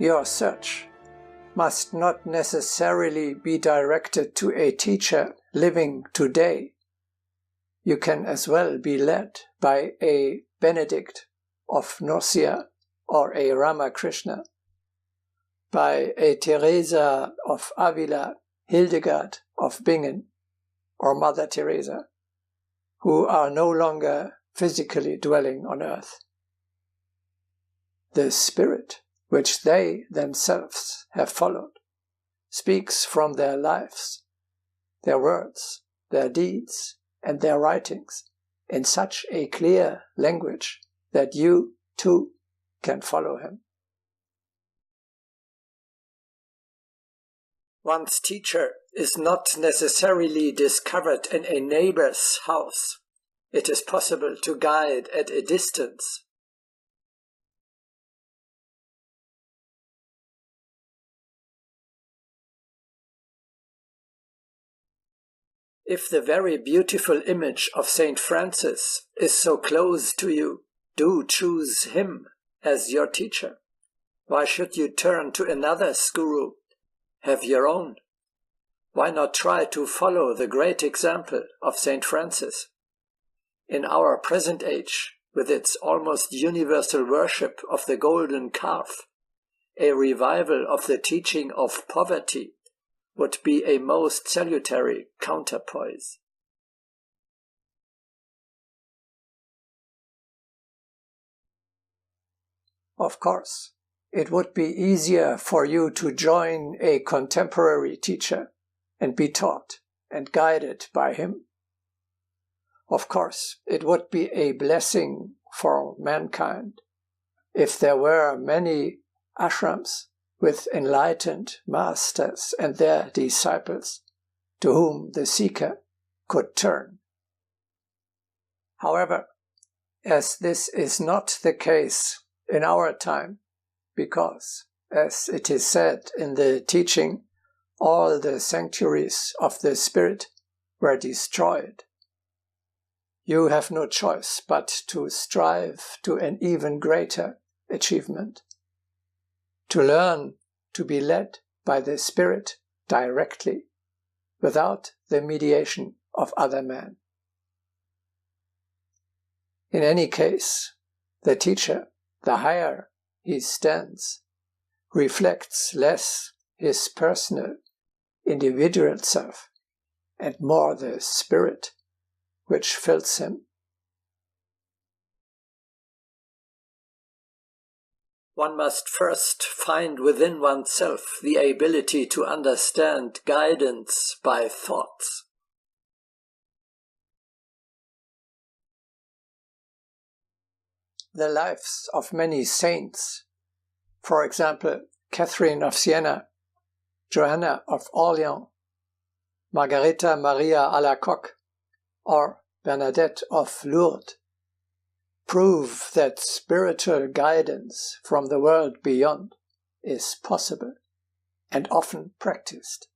Your search must not necessarily be directed to a teacher living today. You can as well be led by a Benedict of Nursia or a Ramakrishna, by a Teresa of Avila, Hildegard of Bingen, or Mother Teresa, who are no longer physically dwelling on earth. The spirit which they themselves have followed speaks from their lives, their words, their deeds, and their writings in such a clear language that you, too, can follow him. One's teacher is not necessarily discovered in a neighbor's house. It is possible to guide at a distance. If the very beautiful image of Saint Francis is so close to you, do choose him as your teacher. Why should you turn to another guru? Have your own. Why not try to follow the great example of Saint Francis? In our present age, with its almost universal worship of the golden calf, a revival of the teaching of poverty would be a most salutary counterpoise. Of course, it would be easier for you to join a contemporary teacher and be taught and guided by him. Of course, it would be a blessing for mankind if there were many ashrams with enlightened masters and their disciples to whom the seeker could turn. However, as this is not the case in our time, because, as it is said in the teaching, all the sanctuaries of the Spirit were destroyed, you have no choice but to strive to an even greater achievement, to learn to be led by the Spirit directly, without the mediation of other men. In any case, the teacher, the higher he stands, reflects less his personal, individual self, and more the Spirit which fills him. One must first find within oneself the ability to understand guidance by thoughts. The lives of many saints, for example, Catherine of Siena, Joanna of Orleans, Margareta Maria Alacoque, or Bernadette of Lourdes, prove that spiritual guidance from the world beyond is possible and often practiced.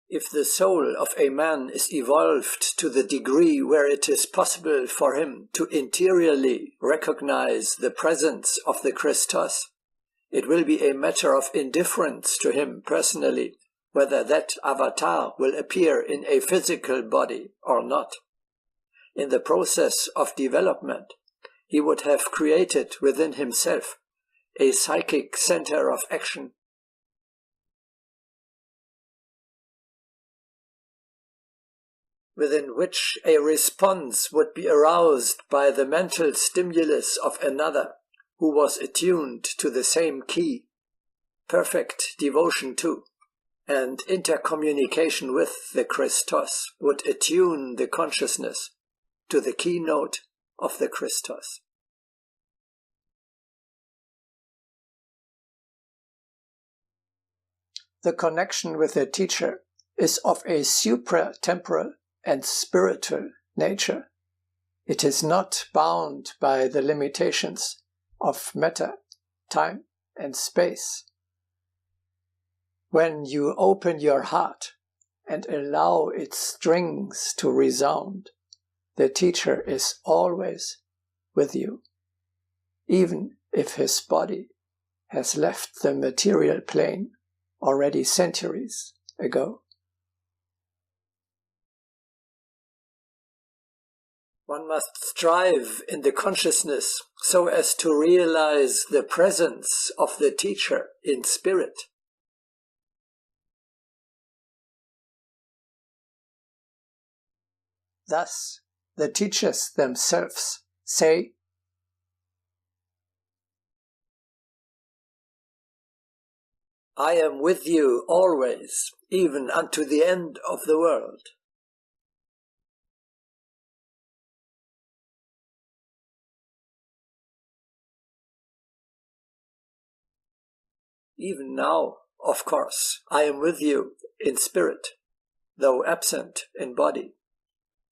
If the soul of a man is evolved to the degree where it is possible for him to interiorly recognize the presence of the Christos, it will be a matter of indifference to him personally whether that avatar will appear in a physical body or not. In the process of development, he would have created within himself a psychic center of action, within which a response would be aroused by the mental stimulus of another who was attuned to the same key, perfect devotion to, and intercommunication with the Christos would attune the consciousness to the keynote of the Christos. The connection with the teacher is of a supra-temporal and spiritual nature. It is not bound by the limitations of matter, time, and space. When you open your heart and allow its strings to resound, the teacher is always with you. even if his body has left the material plane already centuries ago. One must strive in the consciousness so as to realize the presence of the teacher in spirit. Thus, the teachers themselves say, "I am with you always, even unto the end of the world." Even now, of course, I am with you in spirit, though absent in body.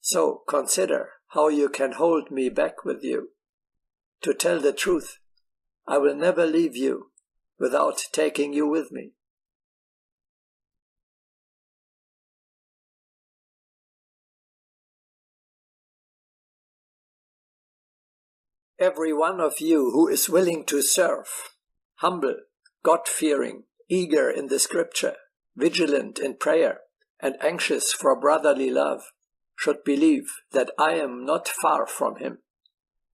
So consider how you can hold me back with you. To tell the truth, I will never leave you without taking you with me. Every one of you who is willing to serve, humble, God-fearing, eager in the scripture, vigilant in prayer, and anxious for brotherly love, should believe that I am not far from him.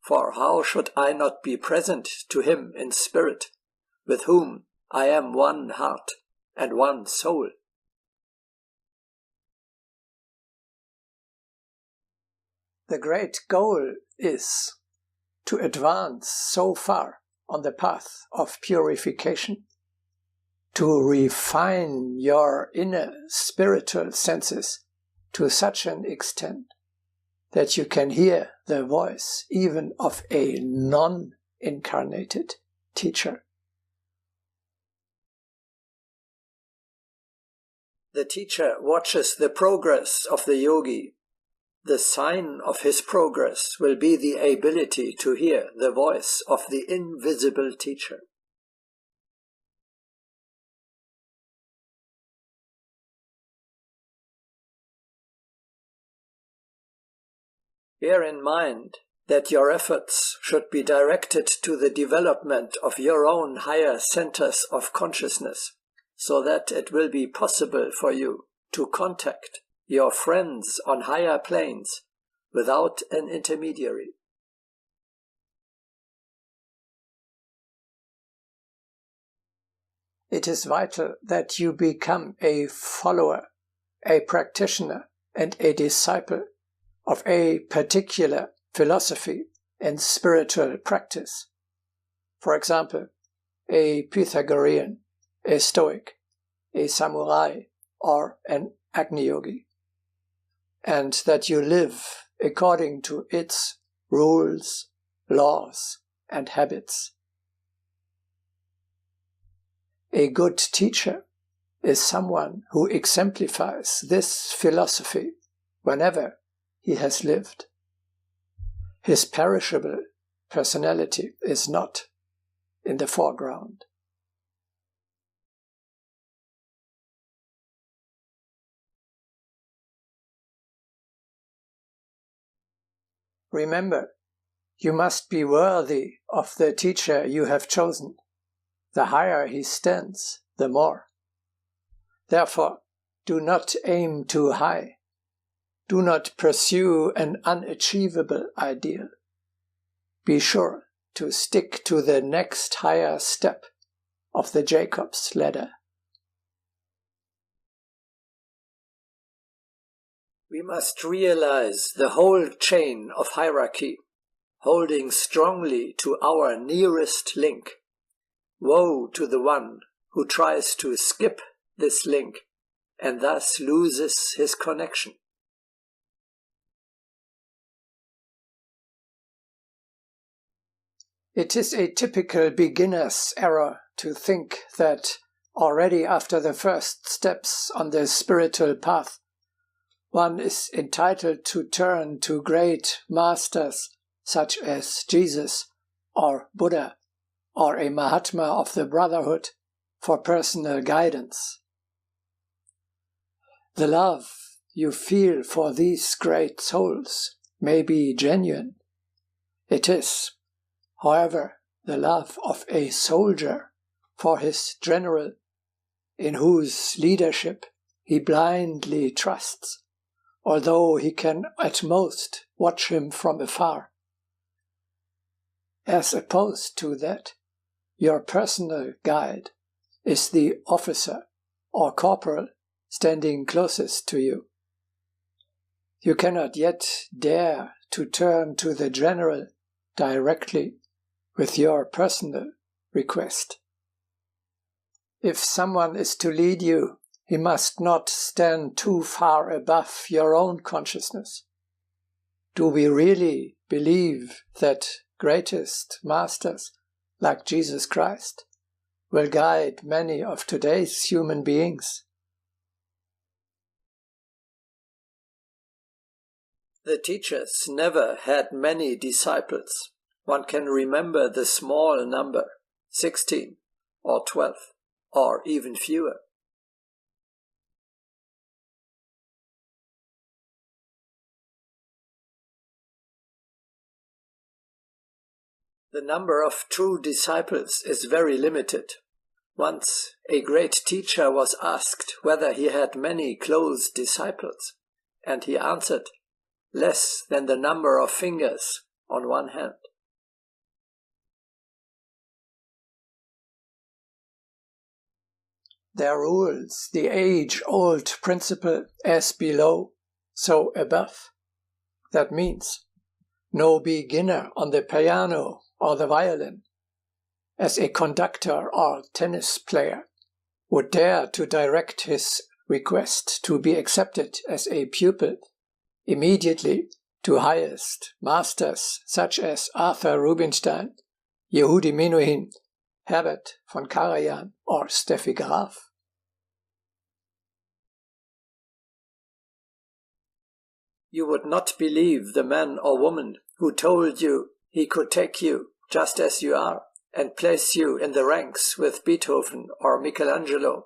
For how should I not be present to him in spirit, with whom I am one heart and one soul? The great goal is to advance so far on the path of purification, to refine your inner spiritual senses to such an extent that you can hear the voice even of a non-incarnated teacher. The teacher watches the progress of the yogi. The sign of his progress will be the ability to hear the voice of the invisible teacher. Bear in mind that your efforts should be directed to the development of your own higher centers of consciousness, so that it will be possible for you to contact your friends on higher planes without an intermediary. It is vital that you become a follower, a practitioner, and a disciple of a particular philosophy and spiritual practice. For example, a Pythagorean, a Stoic, a samurai, or an Agni Yogi, and that you live according to its rules, laws, and habits. A good teacher is someone who exemplifies this philosophy whenever he has lived. His perishable personality is not in the foreground. Remember, you must be worthy of the teacher you have chosen. The higher he stands, the more. Therefore, do not aim too high. Do not pursue an unachievable ideal. Be sure to stick to the next higher step of the Jacob's ladder. We must realize the whole chain of hierarchy, holding strongly to our nearest link. Woe to the one who tries to skip this link and thus loses his connection. It is a typical beginner's error to think that already after the first steps on the spiritual path, one is entitled to turn to great masters such as Jesus or Buddha or a Mahatma of the Brotherhood for personal guidance. The love you feel for these great souls may be genuine. It is, however, the love of a soldier for his general, in whose leadership he blindly trusts, although he can at most watch him from afar. As opposed to that, your personal guide is the officer or corporal standing closest to you. You cannot yet dare to turn to the general directly with your personal request. If someone is to lead you, he must not stand too far above your own consciousness. Do we really believe that greatest masters like Jesus Christ will guide many of today's human beings? The teachers never had many disciples. One can remember the small number, 16 or 12, or even fewer. The number of true disciples is very limited. Once a great teacher was asked whether he had many close disciples, and he answered, less than the number of fingers on one hand. There rules the age-old principle, as below, so above. That means no beginner on the piano or the violin, as a conductor or tennis player, would dare to direct his request to be accepted as a pupil immediately to highest masters such as Arthur Rubinstein, Yehudi Menuhin, Herbert von Karajan, or Steffi Graf. You would not believe the man or woman who told you he could take you just as you are and place you in the ranks with Beethoven or Michelangelo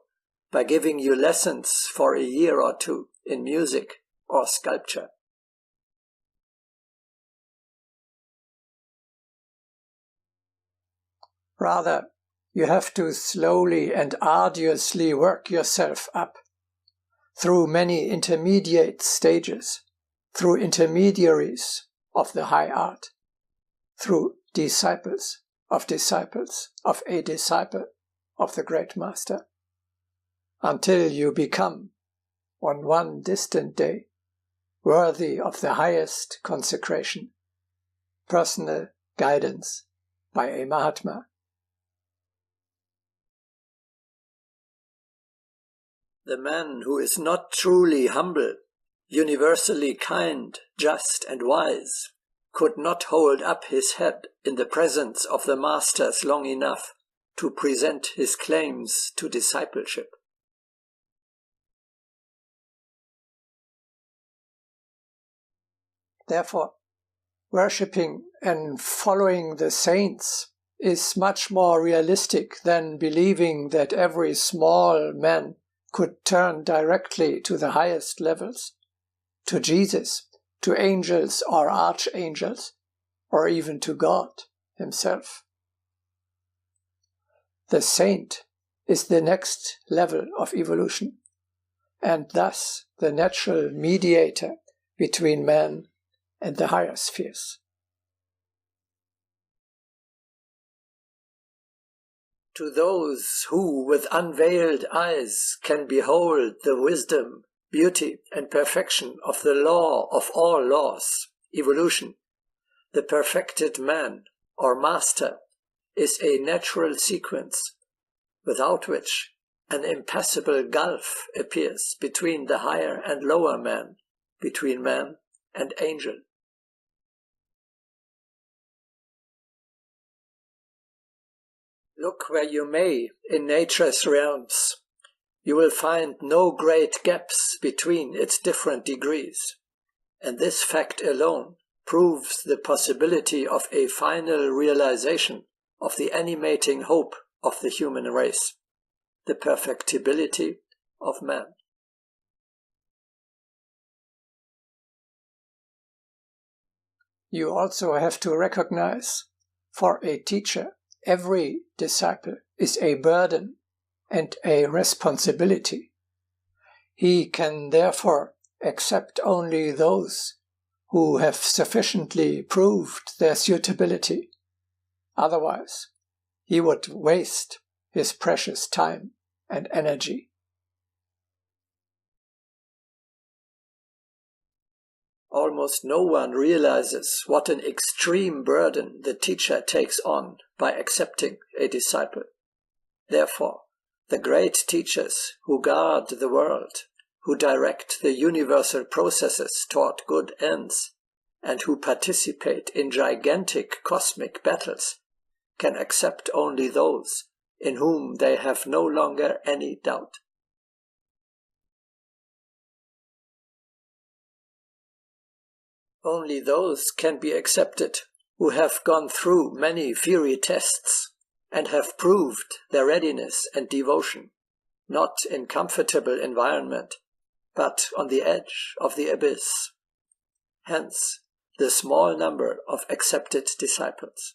by giving you lessons for a year or two in music or sculpture. Rather, you have to slowly and arduously work yourself up through many intermediate stages, through intermediaries of the high art, through disciples of a disciple of the great master, until you become, on one distant day, worthy of the highest consecration, personal guidance by a Mahatma. The man who is not truly humble, universally kind, just and wise, could not hold up his head in the presence of the masters long enough to present his claims to discipleship. Therefore, worshipping and following the saints is much more realistic than believing that every small man could turn directly to the highest levels, to Jesus, to angels or archangels, or even to God himself. The saint is the next level of evolution, and thus the natural mediator between man and the higher spheres. To those who with unveiled eyes can behold the wisdom, beauty and perfection of the law of all laws, evolution, the perfected man or master is a natural sequence, without which an impassable gulf appears between the higher and lower man, between man and angel. Look where you may in nature's realms, you will find no great gaps between its different degrees, and this fact alone proves the possibility of a final realization of the animating hope of the human race, the perfectibility of man. You also have to recognize, for a teacher, Every disciple is a burden and a responsibility. He can therefore accept only those who have sufficiently proved their suitability. Otherwise, he would waste his precious time and energy. Almost no one realizes what an extreme burden the teacher takes on by accepting a disciple. Therefore, the great teachers who guard the world, who direct the universal processes toward good ends, and who participate in gigantic cosmic battles, can accept only those in whom they have no longer any doubt. Only those can be accepted who have gone through many fiery tests and have proved their readiness and devotion, not in comfortable environment, but on the edge of the abyss. Hence, the small number of accepted disciples.